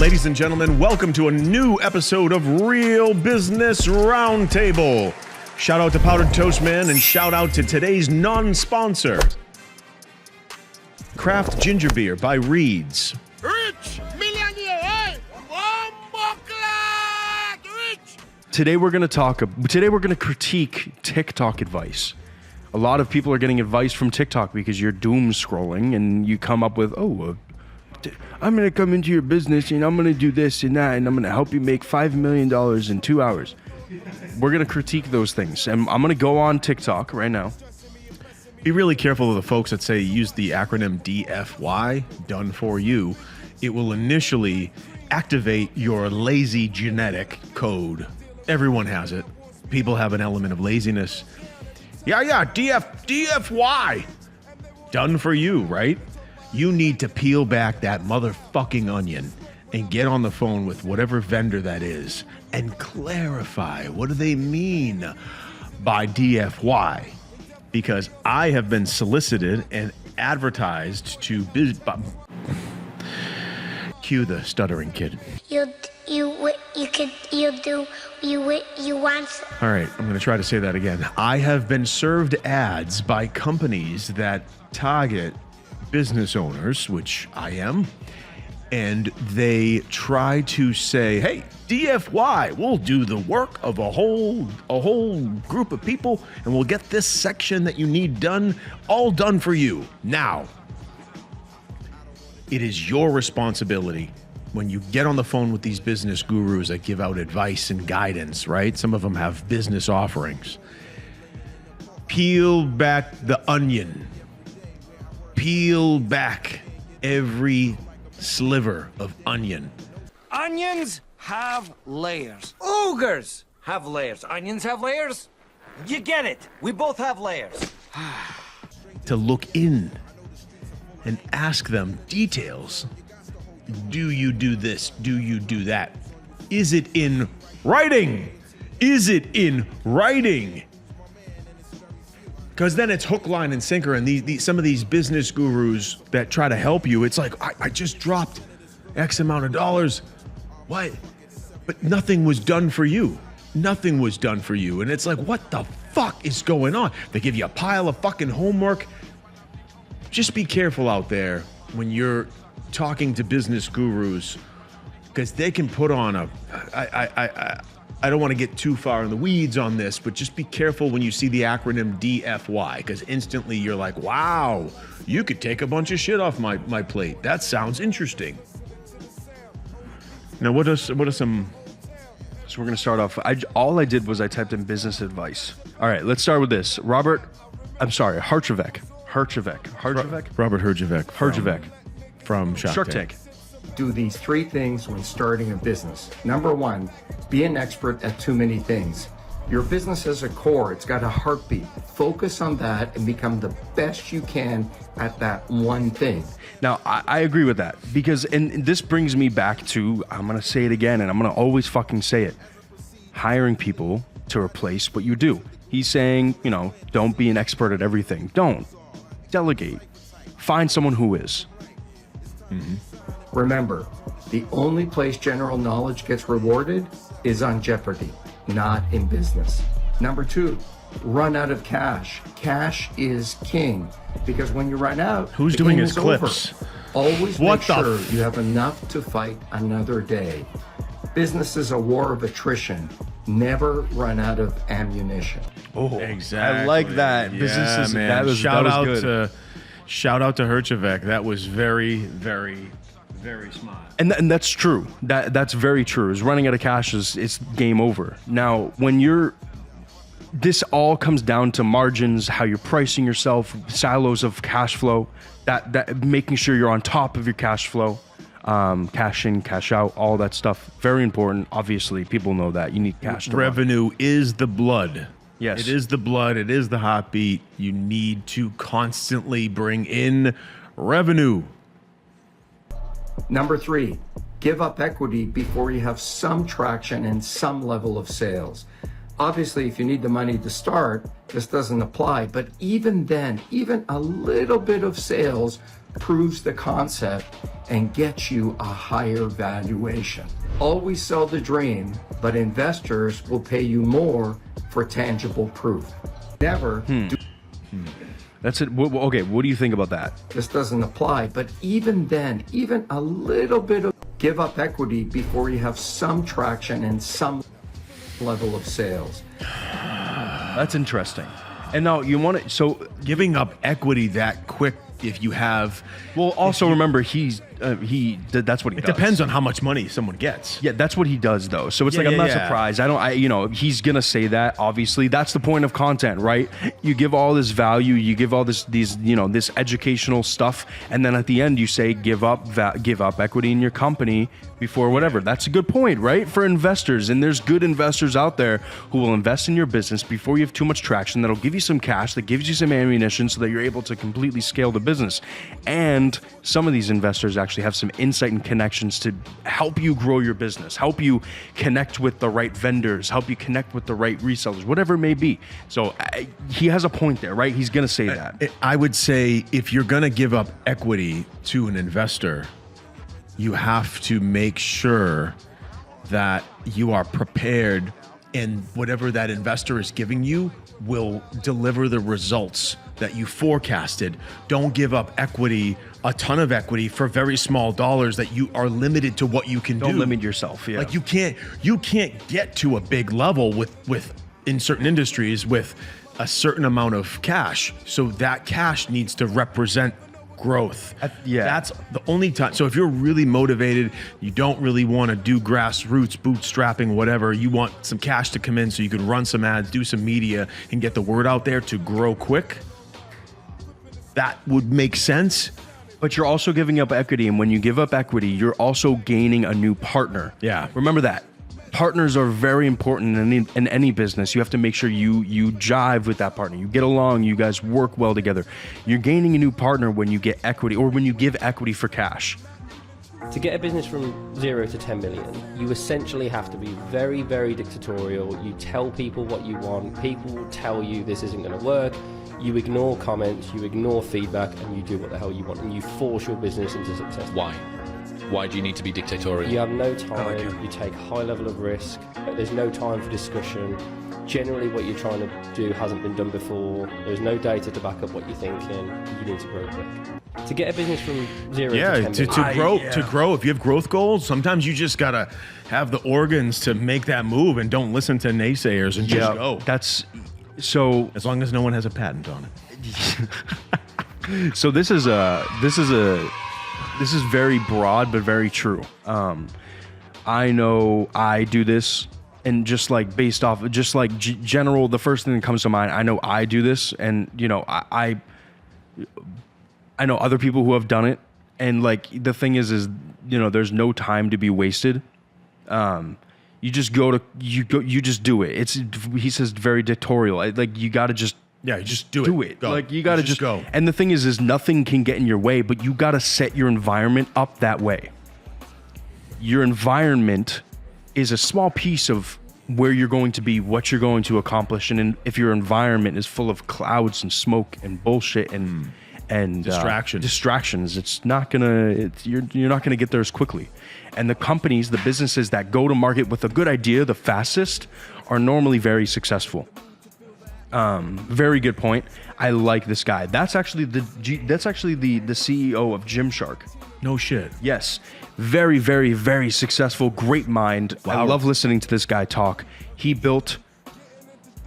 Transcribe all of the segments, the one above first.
Ladies and gentlemen, welcome to a new episode of Real Business Roundtable. Shout out to Powdered Toast Man and shout out to today's non-sponsor, Craft Ginger Beer by Reed's. Rich millionaire, hey! Rich! Today we're going to critique TikTok advice. A lot of people are getting advice from TikTok because you're doom scrolling and you come up with, I'm going to come into your business and I'm going to do this and that and I'm going to help you make $5 million in 2 hours. We're going to critique those things. And I'm going to go on TikTok right now. Be really careful of the folks that say use the acronym DFY, done for you. It will initially activate your lazy genetic code. Everyone has it. People have an element of laziness. Yeah, DFY. Done for you, right? You need to peel back that motherfucking onion and get on the phone with whatever vendor that is and clarify what do they mean by DFY. Because I have been solicited and advertised to cue the stuttering kid. You want. All right, I'm going to try to say that again. I have been served ads by companies that target business owners, which I am, and they try to say, hey, DFY, we'll do the work of a whole group of people, and we'll get this section that you need done, all done for you. Now, it is your responsibility when you get on the phone with these business gurus that give out advice and guidance, right? Some of them have business offerings. Peel back the onion. Peel back every sliver of onion. Onions have layers. Ogres have layers. Onions have layers. You get it. We both have layers. To look in and ask them details. Do you do this? Do you do that? Is it in writing? Is it in writing? Because then it's hook, line, and sinker. And some of these business gurus that try to help you, it's like, I just dropped X amount of dollars. What? But nothing was done for you. Nothing was done for you. And it's like, what the fuck is going on? They give you a pile of fucking homework. Just be careful out there when you're talking to business gurus, because they can put on I don't want to get too far in the weeds on this, but just be careful when you see the acronym DFY, because instantly you're like, wow, you could take a bunch of shit off my plate. That sounds interesting. Now, what are some... So we're going to start off. All I did was I typed in business advice. All right, let's start with this. Robert Herjavec. Robert Herjavec. From Shark Tank. Do these 3 things when starting a business. Number 1, be an expert at too many things. Your business has a core, it's got a heartbeat. Focus on that and become the best you can at that one thing. Now, I agree with that because, and this brings me back to, I'm going to say it again and I'm going to always fucking say it, hiring people to replace what you do. He's saying, don't be an expert at everything. Don't. Delegate. Find someone who is. Mm-hmm. Remember, the only place general knowledge gets rewarded is on Jeopardy, not in business. Number 2, run out of cash. Cash is king, because when you run out, who's doing his clips? Always make sure you have enough to fight another day. Business is a war of attrition. Never run out of ammunition. Oh, exactly. I like that. Yeah, Business man. That was good. Shout out to Herjavec. That was very, very, very smart. And that's true. That's very true. Is running out of cash it's game over. Now, when this all comes down to margins, how you're pricing yourself, silos of cash flow, that making sure you're on top of your cash flow, cash in, cash out, all that stuff. Very important. Obviously, people know that you need cash to Revenue run. is the blood. Yes. It is the blood. It is the heartbeat. You need to constantly bring in revenue. Number 3, give up equity before you have some traction and some level of sales. Obviously, if you need the money to start, this doesn't apply. But even then, even a little bit of sales proves the concept and get you a higher valuation. Always sell the dream, but investors will pay you more for tangible proof. Never do. That's it. Okay, what do you think about that? This doesn't apply, but even then, even a little bit of give up equity before you have some traction and some level of sales. That's interesting. And now you want to, so Giving up equity that quick if you have. well, also remember that's what he It does. depends on how much money someone gets. Yeah, that's what he does though. So it's Yeah, like I'm not yeah. surprised. He's gonna say that. Obviously, that's the point of content, right? You give all this value, you give all this educational stuff, and then at the end you say give up equity in your company before whatever. That's a good point, right? For investors, and there's good investors out there who will invest in your business before you have too much traction. That'll give you some cash, that gives you some ammunition, so that you're able to completely scale the business. And some of these investors actually have some insight and connections to help you grow your business, help you connect with the right vendors, help you connect with the right resellers, whatever it may be. So he has a point there, right? He's going to say that. I would say if you're going to give up equity to an investor, you have to make sure that you are prepared and whatever that investor is giving you will deliver the results that you forecasted. Don't give up equity, a ton of equity for very small dollars that you are limited to what you can do. Don't limit yourself. Yeah. Like you can't get to a big level with in certain industries with a certain amount of cash. So that cash needs to represent growth. Yeah. That's the only time. So if you're really motivated, you don't really want to do grassroots, bootstrapping, whatever, you want some cash to come in so you can run some ads, do some media, and get the word out there to grow quick, that would make sense. But you're also giving up equity, and when you give up equity, you're also gaining a new partner. Yeah. Remember that. Partners are very important in any business. You have to make sure you jive with that partner. You get along, you guys work well together. You're gaining a new partner when you get equity or when you give equity for cash. To get a business from 0 to 10 million, you essentially have to be very, very dictatorial. You tell people what you want. People will tell you this isn't going to work. You ignore comments, you ignore feedback, and you do what the hell you want, and you force your business into success. Why? Why do you need to be dictatorial? You have no time, you take high level of risk, there's no time for discussion. Generally what you're trying to do hasn't been done before, there's no data to back up what you're thinking, you need to grow quick. To get a business from 0 to 10 million, To grow, if you have growth goals, sometimes you just gotta have the organs to make that move and don't listen to naysayers and just go. That's so. As long as no one has a patent on it. So this is very broad but very true. I know I do this, and just like based off, just like general, the first thing that comes to mind, I know I do this, and I know other people who have done it, and like the thing is there's no time to be wasted. You just you just do it. He says very dictatorial. Like you got to just. Yeah, you just do it. Go. Like you got to just go. And the thing is nothing can get in your way, but you got to set your environment up that way. Your environment is a small piece of where you're going to be, what you're going to accomplish, and if your environment is full of clouds and smoke and bullshit and distractions, it's not gonna. You're not gonna get there as quickly. And the companies, the businesses that go to market with a good idea the fastest are normally very successful. Very good point. I like this guy. That's actually the CEO of Gymshark. No shit. Yes. Very, very, very successful. Great mind. Wow. I love listening to this guy talk. He built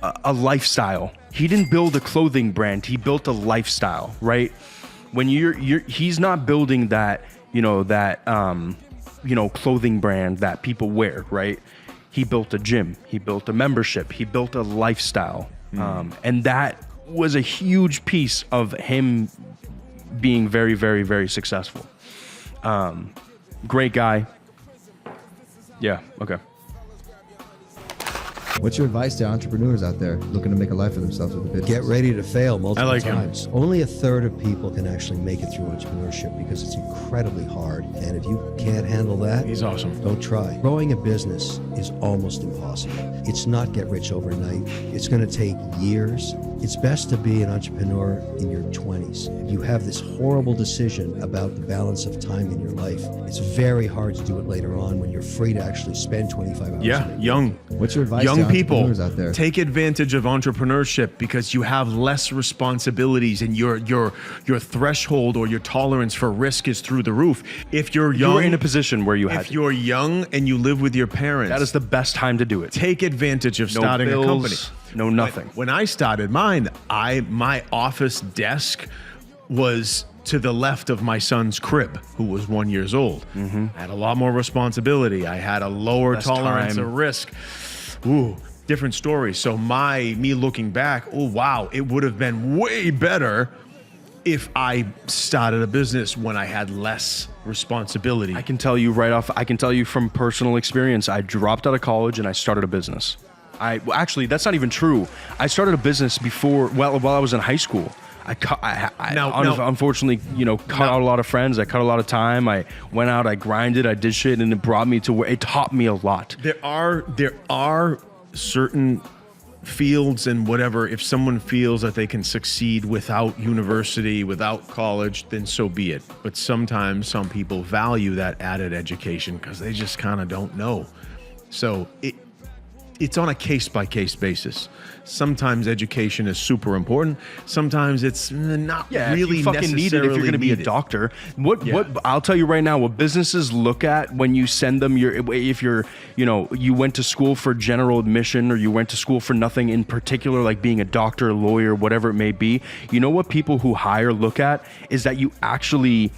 a lifestyle. He didn't build a clothing brand. He built a lifestyle, right? When he's not building that, clothing brand that people wear, right? He built a gym. He built a membership. He built a lifestyle. And that was a huge piece of him being very, very, very successful. Great guy. Yeah, okay. What's your advice to entrepreneurs out there looking to make a life for themselves with a business? Get ready to fail multiple I like him. times. Only a third of people can actually make it through entrepreneurship because it's incredibly hard. And if you can't handle that, He's awesome. don't try. Growing a business is almost impossible. It's not get rich overnight. It's going to take years, It's best to be an entrepreneur in your 20s. You have this horrible decision about the balance of time in your life. It's very hard to do it later on when you're free to actually spend 25 hours. Yeah, a day. young. What's your advice Young to people, entrepreneurs out there? take advantage of entrepreneurship because you have less responsibilities and your threshold or your tolerance for risk is through the roof. If you're young, You're in a position where you have if you're young and you live with your parents, that is the best time to do it. take advantage of No starting bills, a company. no nothing. When I started mine, my office desk was to the left of my son's crib, who was 1 year old. I had a lot more responsibility. I had a lower Less tolerance time. of risk. Ooh, different story. So me looking back, oh wow, it would have been way better if I started a business when I had less responsibility. I can tell you right off, I can tell you from personal experience, I dropped out of college and I started a business. Well, actually, that's not even true. I started a business while I was in high school. Unfortunately, cut out a lot of friends. I cut a lot of time. I went out, I grinded, I did shit, and it brought me to where it taught me a lot. There are certain fields and whatever, if someone feels that they can succeed without university, without college, then so be it. But sometimes some people value that added education because they just kind of don't know. So it's on a case-by-case basis. Sometimes education is super important. Sometimes it's not really you fucking need it if you're going to be a doctor. What I'll tell you right now, what businesses look at when you send them if you went to school for general admission or you went to school for nothing in particular, like being a doctor, a lawyer, whatever it may be. You know what people who hire look at is that you actually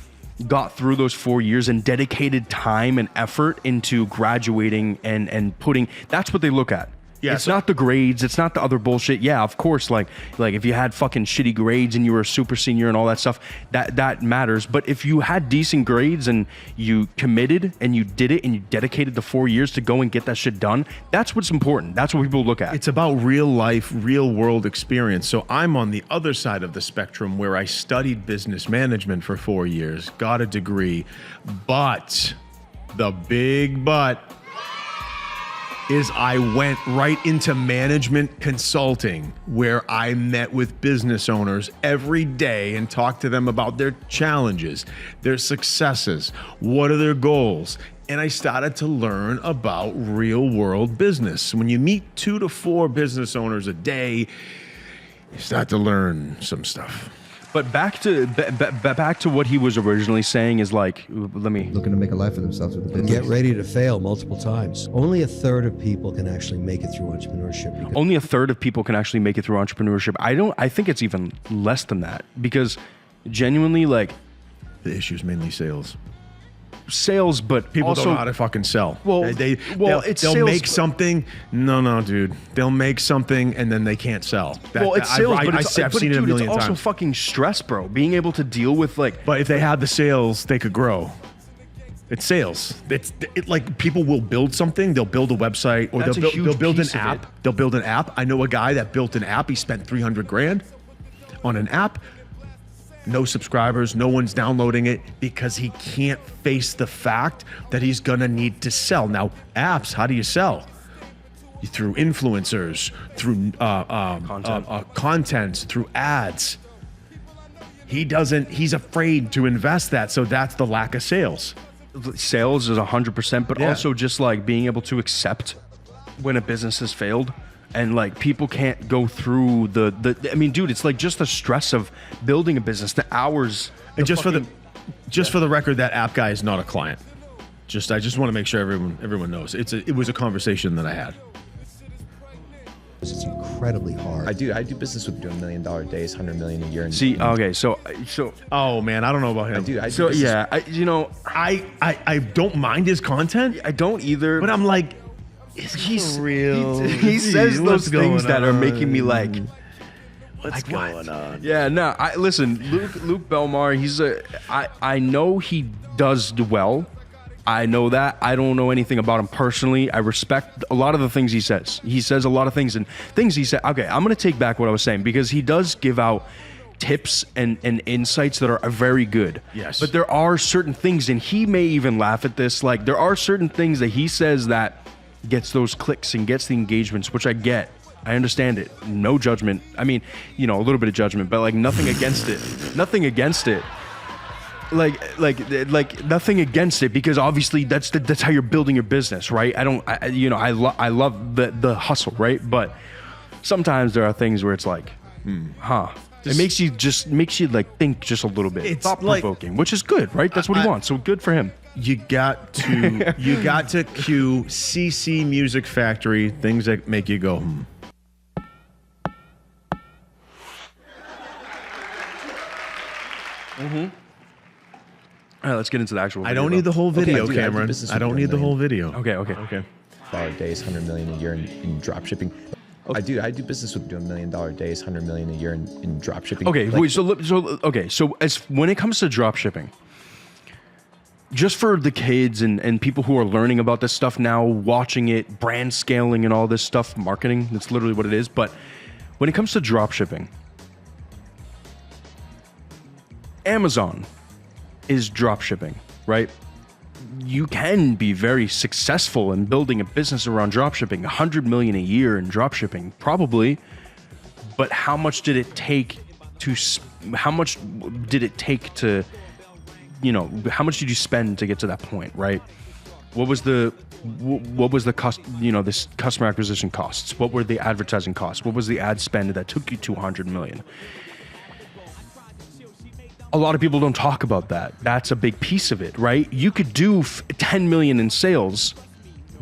got through those 4 years and dedicated time and effort into graduating and putting, that's what they look at. Yeah, it's not the grades. It's not the other bullshit. Yeah, of course, like if you had fucking shitty grades and you were a super senior and all that stuff, that matters. But if you had decent grades and you committed and you did it and you dedicated the 4 years to go and get that shit done, that's what's important. That's what people look at. It's about real life, real world experience. So I'm on the other side of the spectrum where I studied business management for 4 years, got a degree, but the big but is I went right into management consulting, where I met with business owners every day and talked to them about their challenges, their successes, what are their goals. And I started to learn about real world business. When you meet 2 to 4 business owners a day, you start to learn some stuff. But back to what he was originally saying is like, looking to make a life for themselves with the business. Get ready to fail multiple times. Only a third of people can actually make it through entrepreneurship. Only a third of people can actually make it through entrepreneurship. I think it's even less than that, because genuinely, like, the issue is mainly sales. But people also don't know how to fucking sell. Well, they'll sales, make something. No, dude. They'll make something and then they can't sell. It's sales, but I've seen it a million times. It's also fucking stress, bro. Being able to deal with But if they had the sales, they could grow. It's sales. It's like people will build something. They'll build a website or they'll build an app. They'll build an app. I know a guy that built an app. He spent $300,000 on an app. No subscribers, no one's downloading it because he can't face the fact that he's gonna need to sell. Now, apps, how do you sell? Through influencers, through content, through ads. He's afraid to invest that, so that's the lack of sales. Sales is 100%, but also just like being able to accept when a business has failed. And like people can't go through I mean, dude, it's like just the stress of building a business, the hours. And for the record, that app guy is not a client. I just want to make sure everyone knows. It was a conversation that I had. It's incredibly hard. I do business with doing $1 million days, $100 million a year. So. Oh man, I don't know about him. I don't mind his content. I don't either. But I'm like, he's real. He says those things that are making me like, what's going on? Yeah, no. Listen, Luke Belmar. I know he does well. I know that. I don't know anything about him personally. I respect a lot of the things he says. He says a lot of things, and things he said. Okay, I'm gonna take back what I was saying, because he does give out tips and insights that are very good. Yes. But there are certain things, and he may even laugh at this. Like, there are certain things that he says that gets those clicks and gets the engagements, which I get. I understand it. No judgment. I mean, you know, a little bit of judgment, but like nothing against it. Nothing against it. Like nothing against it, because obviously that's how you're building your business, right? I love the hustle, right? But sometimes there are things where it's like, it makes you like think just a little bit. It's thought provoking, which is good, right? That's what he wants. So good for him. You got to cue CC Music Factory, things that make you go, All right, let's get into the actual video. I don't need the whole video, dude, Cameron. I don't need the whole video. Okay. Days, 100 million a year in drop shipping. I do business with doing $1 million days, 100 million a year in drop shipping. Okay, so as when it comes to drop shipping, just for the kids and people who are learning about this stuff now, watching it, brand scaling and all this stuff, marketing, that's literally what it is. But when it comes to drop shipping, Amazon is drop shipping, right? You can be very successful in building a business around drop shipping. 100 million a year in drop shipping, probably. But how much did it take to? How much did you spend to get to that point, right? What was the cost? You know, this customer acquisition costs. What were the advertising costs? What was the ad spend that took you to 100 million? A lot of people don't talk about that. That's a big piece of it, right? You could do 10 million in sales,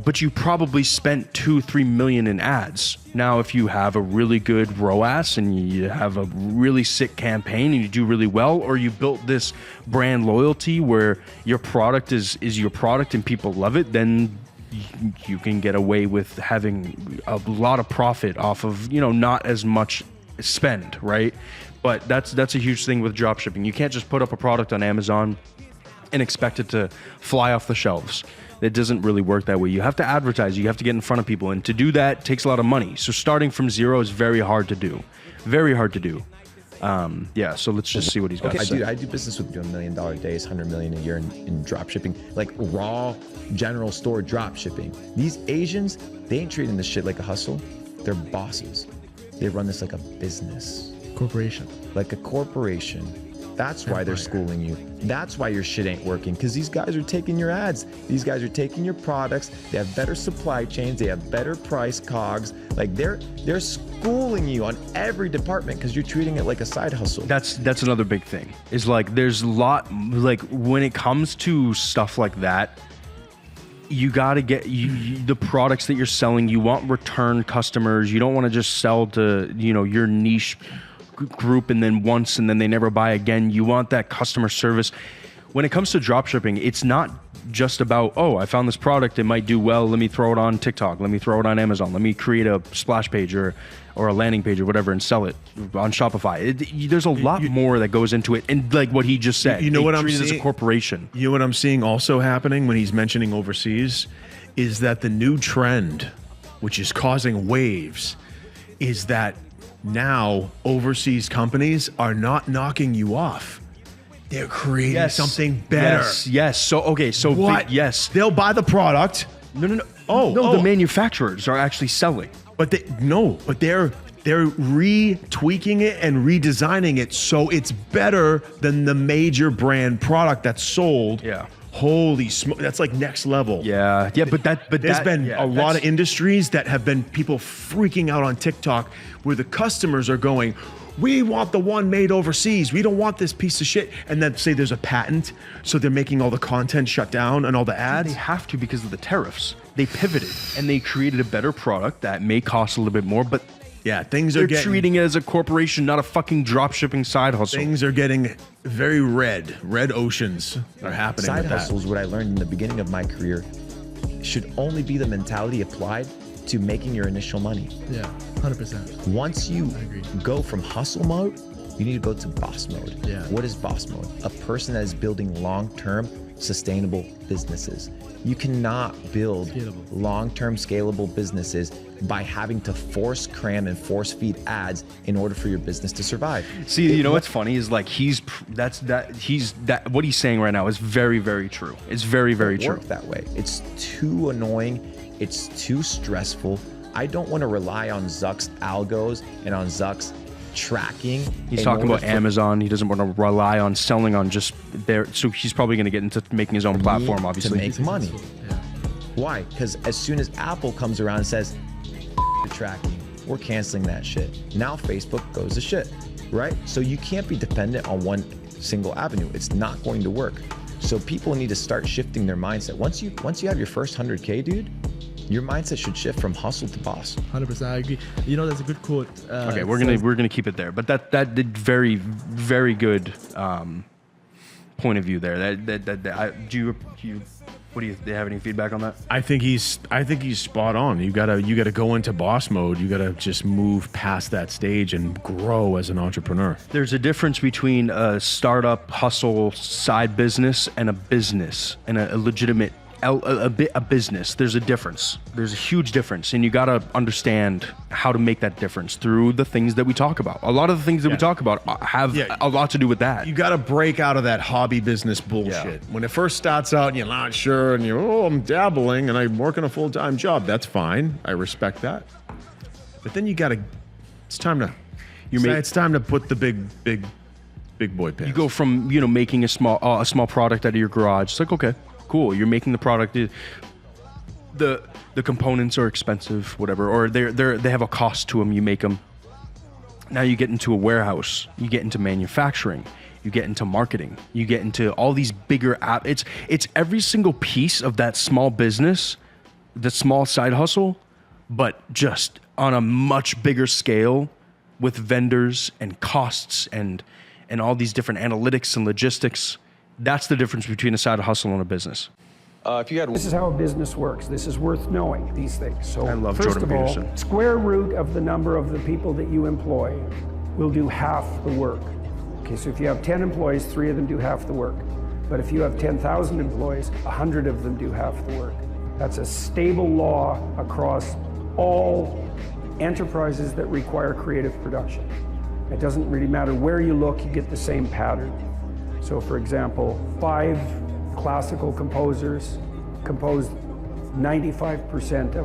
but you probably spent 2-3 million in ads. Now, if you have a really good ROAS and you have a really sick campaign and you do really well, or you built this brand loyalty where your product is your product and people love it, then you can get away with having a lot of profit off of, you know, not as much spend, right? But that's a huge thing with drop shipping. You can't just put up a product on Amazon and expect it to fly off the shelves. It doesn't really work that way. You have to advertise. You have to get in front of people. And to do that takes a lot of money. So starting from zero is very hard to do. Very hard to do. So let's just see what he's got to say. I do business with doing $1 million days, 100 million a year in drop shipping, like raw general store drop shipping. These Asians, they ain't treating this shit like a hustle. They're bosses. They run this like a business. Corporation. Like a corporation. That's why they're schooling you. That's why your shit ain't working, because these guys are taking your ads. These guys are taking your products. They have better supply chains. They have better price cogs. Like they're schooling you on every department because you're treating it like a side hustle. That's another big thing. Is like there's a lot, like when it comes to stuff like that, you got to get the products that you're selling. You want return customers. You don't want to just sell to, you know, your niche group and then they never buy again. You want that customer service. When it comes to drop shipping, it's not just about, oh, I found this product, it might do well, let me throw it on TikTok, let me throw it on Amazon, let me create a splash page or a landing page or whatever and sell it on Shopify. There's a lot more that goes into it. And like what he just said, you know what I'm seeing as a corporation. You know what I'm seeing also happening when he's mentioning overseas is that the new trend, which is causing waves, is that now overseas companies are not knocking you off. They're creating something better. Yes. So what? Yes. They'll buy the product. No. The manufacturers are actually selling. But they're retweaking it and redesigning it so it's better than the major brand product that's sold. Yeah. Holy smoke, that's like next level. Yeah, but there's been a lot of industries that have been people freaking out on TikTok where the customers are going, we want the one made overseas. We don't want this piece of shit. And then say there's a patent, so they're making all the content shut down and all the ads. They have to because of the tariffs. They pivoted and they created a better product that may cost a little bit more, but yeah, they're treating it as a corporation, not a fucking drop shipping side hustle. Things are getting very red. Red oceans are happening. Side with that. hustles, what I learned in the beginning of my career, should only be the mentality applied to making your initial money. Yeah, 100%. Once you go from hustle mode, you need to go to boss mode. Yeah. What is boss mode? A person that is building long-term sustainable businesses. You cannot build long-term scalable businesses by having to force cram and force feed ads in order for your business to survive. See, you know what's funny is like what he's saying right now is very, very true. It's very, very true. Work that way. It's too annoying. It's too stressful. I don't want to rely on Zuck's algos and on Zuck's tracking. He's talking about Amazon. He doesn't want to rely on selling on just there. So he's probably going to get into making his own platform, obviously. To make money. Yeah. Why? Because as soon as Apple comes around and says, the tracking, we're canceling that shit. Now Facebook goes to shit, right? So you can't be dependent on one single avenue. It's not going to work. So people need to start shifting their mindset. Once you have your first 100K, dude, your mindset should shift from hustle to boss. 100%, I agree. You know, there's a good quote. Okay, we're gonna keep it there. But that did very, very good point of view there. Do you have any feedback on that? I think he's spot on. You gotta go into boss mode. You gotta just move past that stage and grow as an entrepreneur. There's a difference between a startup, hustle, side business and a business and a legitimate a business. There's a difference. There's a huge difference, and you got to understand how to make that difference through the things that we talk about. A lot of the things that we talk about have a lot to do with that. You got to break out of that hobby business bullshit. Yeah. When it first starts out and you're not sure and I'm dabbling and I'm working a full-time job, that's fine. I respect that. But then it's time to put the big boy pants. You go from, making a small product out of your garage. It's like, okay, cool. You're making the product. The components are expensive, whatever, or they have a cost to them. You make them. Now you get into a warehouse. You get into manufacturing. You get into marketing. You get into all these bigger It's every single piece of that small business, the small side hustle, but just on a much bigger scale with vendors and costs and all these different analytics and logistics. That's the difference between a side hustle and a business. This is how a business works. This is worth knowing, these things. So I love first Jordan of all, Peterson. square root of the number of the people that you employ will do half the work. Okay, so if you have 10 employees, 3 of them do half the work. But if you have 10,000 employees, 100 of them do half the work. That's a stable law across all enterprises that require creative production. It doesn't really matter where you look, you get the same pattern. So for example, 5 classical composers composed 95%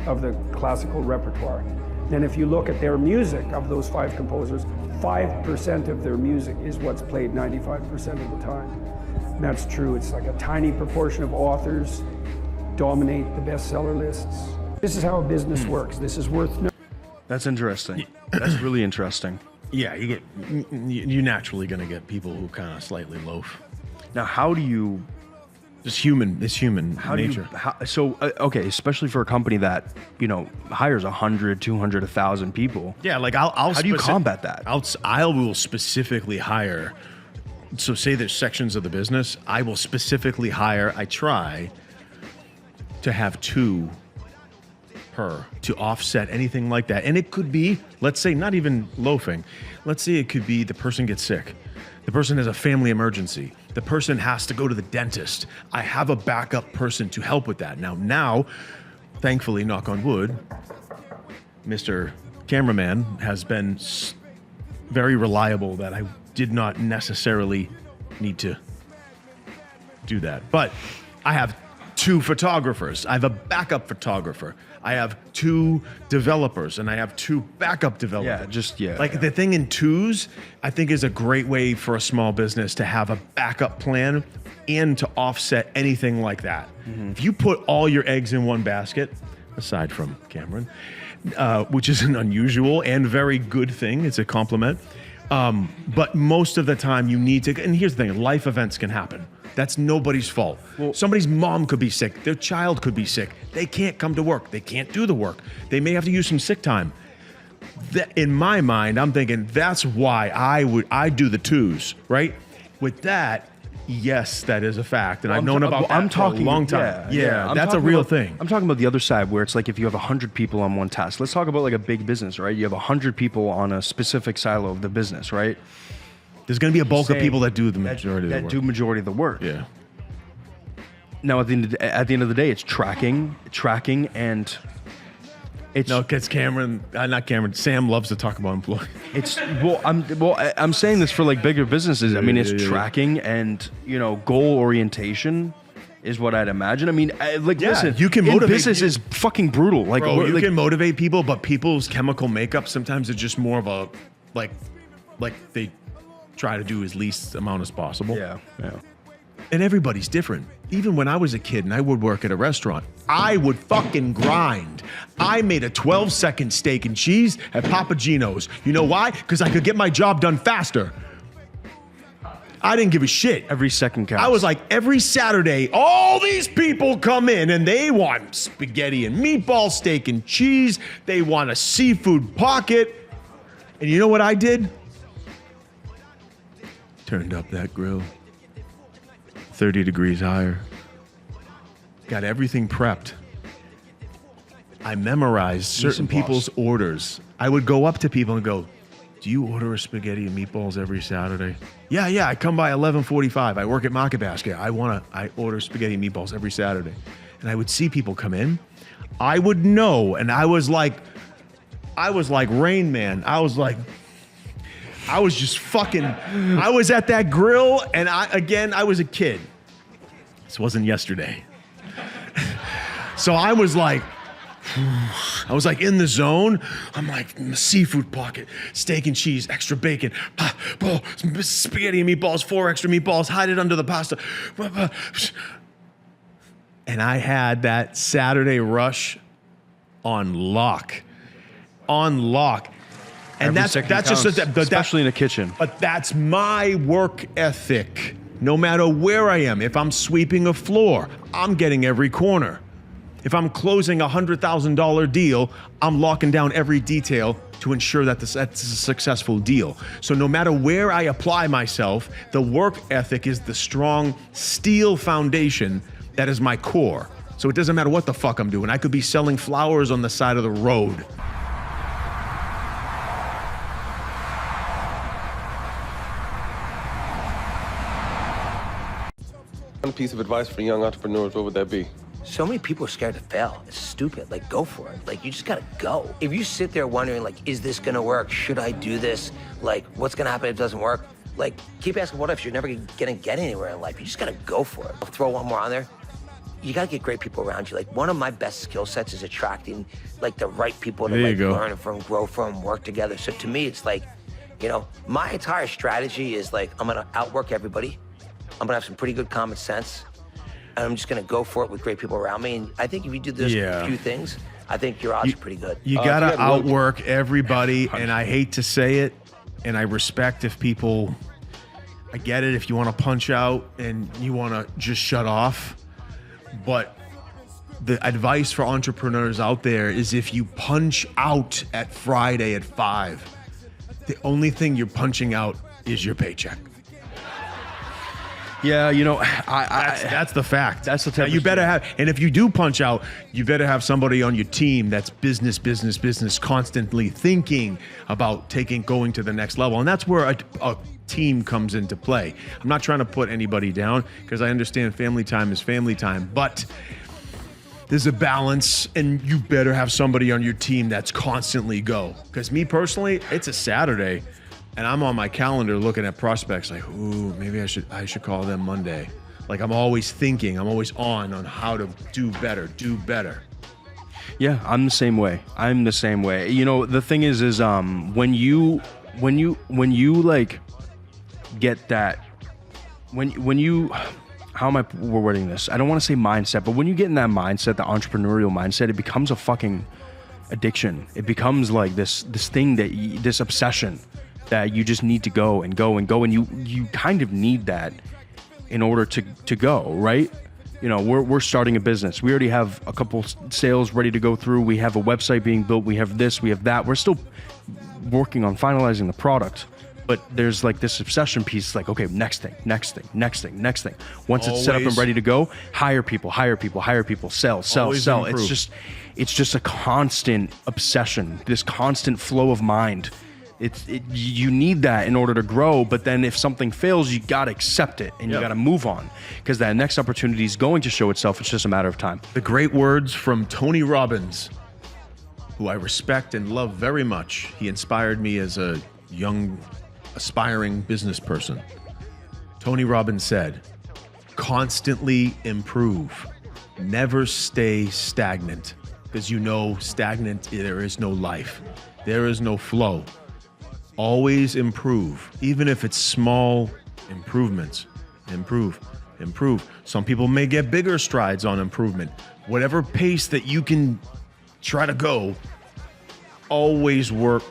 of the classical repertoire. Then if you look at their music of those 5 composers, 5% of their music is what's played 95% of the time. And that's true. It's like a tiny proportion of authors dominate the bestseller lists. This is how a business works. This is worth knowing. That's interesting. That's really interesting. Yeah, you're naturally going to get people who kind of slightly loaf. Now, how do you... It's human nature. Okay, especially for a company that, hires 100, 200, 1,000 people. Yeah, like how do you combat that? I will specifically hire... So say there's sections of the business, I will specifically hire, I try to have 2 per to offset anything like that. And it could be, let's say, not even loafing. Let's say it could be the person gets sick. The person has a family emergency. The person has to go to the dentist. I have a backup person to help with that. Now, thankfully, knock on wood, Mr. Cameraman has been very reliable that I did not necessarily need to do that. But I have 2 photographers. I have a backup photographer. I have 2 developers, and I have 2 backup developers. The thing in 2s, I think, is a great way for a small business to have a backup plan and to offset anything like that. Mm-hmm. If you put all your eggs in one basket, aside from Cameron, which is an unusual and very good thing, it's a compliment. But most of the time you need to, and here's the thing, life events can happen. That's nobody's fault. Well, somebody's mom could be sick. Their child could be sick. They can't come to work. They can't do the work. They may have to use some sick time. In my mind, I'm thinking that's why I do the 2s, right? With that, yes, that is a fact. And I've known about that for a long time. Yeah, that's a real thing. I'm talking about the other side where it's like if you have 100 people on one task. Let's talk about like a big business, right? You have 100 people on a specific silo of the business, right? There's going to be a bulk of people that do the majority of the work. That do majority of the work. Yeah. Now, at the end of the day, it's tracking, and it's... No, it's Cameron, not Cameron. Sam loves to talk about employees. I'm saying this for like bigger businesses. I mean, it's tracking and, goal orientation is what I'd imagine. I mean, listen, you can in motivate. business is fucking brutal. Like, Bro, you like, can motivate people, but people's chemical makeup sometimes is just more of a like they try to do as least amount as possible. Yeah. And everybody's different. Even when I was a kid and I would work at a restaurant, I would fucking grind. I made a 12-second steak and cheese at Papa Gino's. You know why? Because I could get my job done faster. I didn't give a shit. Every second counts. I was like, every Saturday, all these people come in and they want spaghetti and meatball, steak and cheese. They want a seafood pocket. And you know what I did? Turned up that grill 30 degrees higher. Got everything prepped. I memorized certain people's orders. I would go up to people and go, do you order a spaghetti and meatballs every Saturday? Yeah, I come by 11:45. I work at Market Basket. I order spaghetti and meatballs every Saturday. And I would see people come in. I would know, and I was like Rain Man. I was just fucking, I was at that grill, and I was a kid. This wasn't yesterday. So I was like in the zone. I'm like, seafood pocket, steak and cheese, extra bacon, spaghetti and meatballs, 4 extra meatballs, hide it under the pasta. And I had that Saturday rush on lock. And that's just especially in a kitchen. But that's my work ethic. No matter where I am, if I'm sweeping a floor, I'm getting every corner. If I'm closing a $100,000 deal, I'm locking down every detail to ensure that that's a successful deal. So no matter where I apply myself, the work ethic is the strong steel foundation that is my core. So it doesn't matter what the fuck I'm doing. I could be selling flowers on the side of the road. One piece of advice for young entrepreneurs, what would that be? So many people are scared to fail. It's stupid. Like, go for it. Like, you just gotta go. If you sit there wondering, like, is this gonna work? Should I do this? Like, what's gonna happen if it doesn't work? Like, keep asking what ifs. You're never gonna get anywhere in life. You just gotta go for it. I'll throw one more on there. You gotta get great people around you. Like, one of my best skill sets is attracting, like, the right people to, like, learn from, grow from, work together. So to me, it's like, you know, my entire strategy is, like, I'm gonna outwork everybody. I'm gonna have some pretty good common sense. And I'm just gonna go for it with great people around me. And I think if you do those few things, I think your odds are pretty good. You gotta outwork everybody, and I hate to say it, and I respect if people, I get it if you wanna punch out and you wanna just shut off, but the advice for entrepreneurs out there is if you punch out at Friday at 5, the only thing you're punching out is your paycheck. Yeah, you know, that's the fact. That's the type. You better have, and if you do punch out, you better have somebody on your team that's business, constantly thinking about going to the next level, and that's where a team comes into play. I'm not trying to put anybody down because I understand family time is family time, but there's a balance, and you better have somebody on your team that's constantly go. Because me personally, it's a Saturday. And I'm on my calendar looking at prospects like, ooh, maybe I should call them Monday. Like I'm always thinking, I'm always on how to do better. Yeah, I'm the same way. You know, the thing is when you like get that, when you, how am I wording this? I don't want to say mindset, but when you get in that mindset, the entrepreneurial mindset, it becomes a fucking addiction. It becomes like this thing this obsession that you just need to go and go and go, and you kind of need that in order to go, right? You know, we're starting a business. We already have a couple sales ready to go through. We have a website being built. We have this, we have that. We're still working on finalizing the product, but there's like this obsession piece, like, okay, next thing. Once it's set up and ready to go, hire people, sell. Improve. It's just a constant obsession, this constant flow of mind. You need that in order to grow, but then if something fails, you gotta accept it and you gotta move on, because that next opportunity is going to show itself. It's just a matter of time. The great words from Tony Robbins, who I respect and love very much. He inspired me as a young, aspiring business person. Tony Robbins said, constantly improve. Never stay stagnant, because stagnant, there is no life. There is no flow. Always improve, even if it's small improvements. Improve. Some people may get bigger strides on improvement. Whatever pace that you can try to go, always work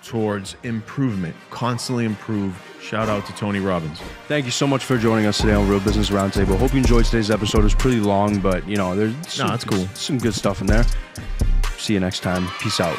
towards improvement. Constantly improve. Shout out to Tony Robbins. Thank you so much for joining us today on Real Business Roundtable. Hope you enjoyed today's episode. It was pretty long, but there's it's cool. Some good stuff in there. See you next time. Peace out.